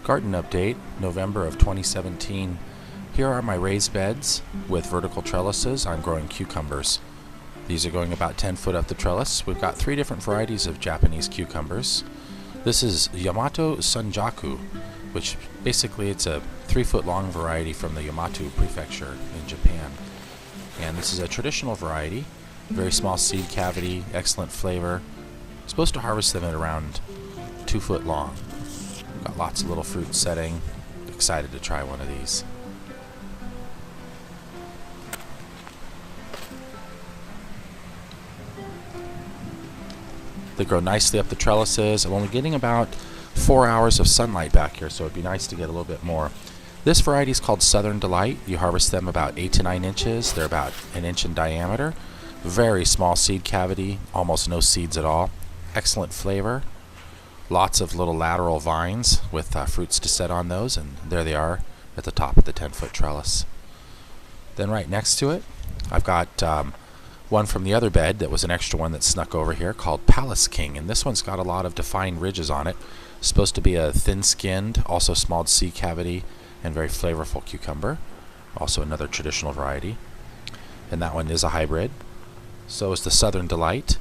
Garden update, November of 2017. Here are my raised beds with vertical trellises. I'm growing cucumbers. These are going about 10 foot up the trellis. We've got 3 different varieties of Japanese cucumbers. This is Yamato Sanjaku, which basically it's a 3-foot long variety from the Yamato prefecture in Japan. And this is a traditional variety, very small seed cavity, excellent flavor. Supposed to harvest them at around 2 foot long. Got lots of little fruit setting. Excited to try one of these. They grow nicely up the trellises. I'm only getting about 4 hours of sunlight back here, so it'd be nice to get a little bit more. This variety is called Southern Delight. You harvest them about 8 to 9 inches. They're about 1 inch in diameter. Very small seed cavity, almost no seeds at all. Excellent flavor. Lots of little lateral vines with fruits to set on those, and there they are at the top of the 10-foot trellis. Then right next to it, I've got one from the other bed that was an extra one that snuck over here called Pallas King, and this one's got a lot of defined ridges on it. Supposed to be a thin-skinned, also small seed cavity, and very flavorful cucumber. Also another traditional variety. And that one is a hybrid. So is the Southern Delight.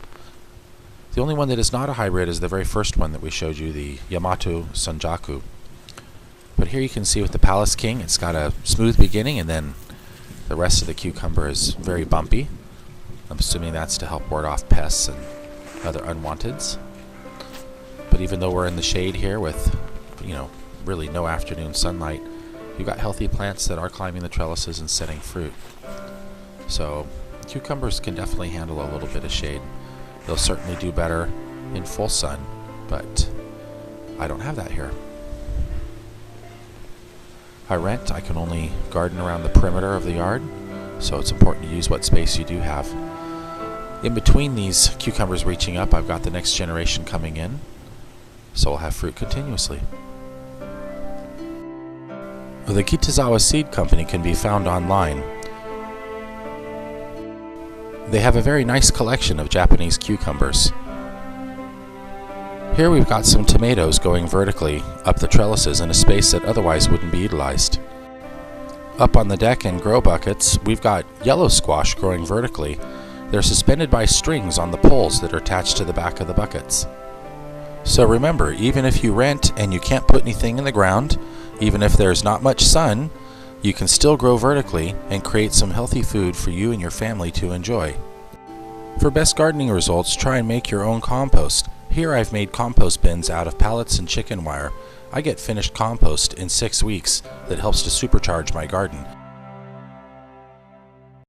The only one that is not a hybrid is the very first one that we showed you, the Yamato Sanjaku. But here you can see with the Pallas King, it's got a smooth beginning, and then the rest of the cucumber is very bumpy. I'm assuming that's to help ward off pests and other unwanteds. But even though we're in the shade here with, really no afternoon sunlight, you've got healthy plants that are climbing the trellises and setting fruit. So cucumbers can definitely handle a little bit of shade. They'll certainly do better in full sun, but I don't have that here. I can only garden around the perimeter of the yard, so it's important to use what space you do have. In between these cucumbers reaching up, I've got the next generation coming in, so we'll have fruit continuously. The Kitazawa Seed Company can be found online. They have a very nice collection of Japanese cucumbers. Here we've got some tomatoes going vertically up the trellises in a space that otherwise wouldn't be utilized. Up on the deck in grow buckets, we've got yellow squash growing vertically. They're suspended by strings on the poles that are attached to the back of the buckets. So remember, even if you rent and you can't put anything in the ground, even if there's not much sun, you can still grow vertically and create some healthy food for you and your family to enjoy. For best gardening results, try and make your own compost. Here I've made compost bins out of pallets and chicken wire. I get finished compost in 6 weeks that helps to supercharge my garden.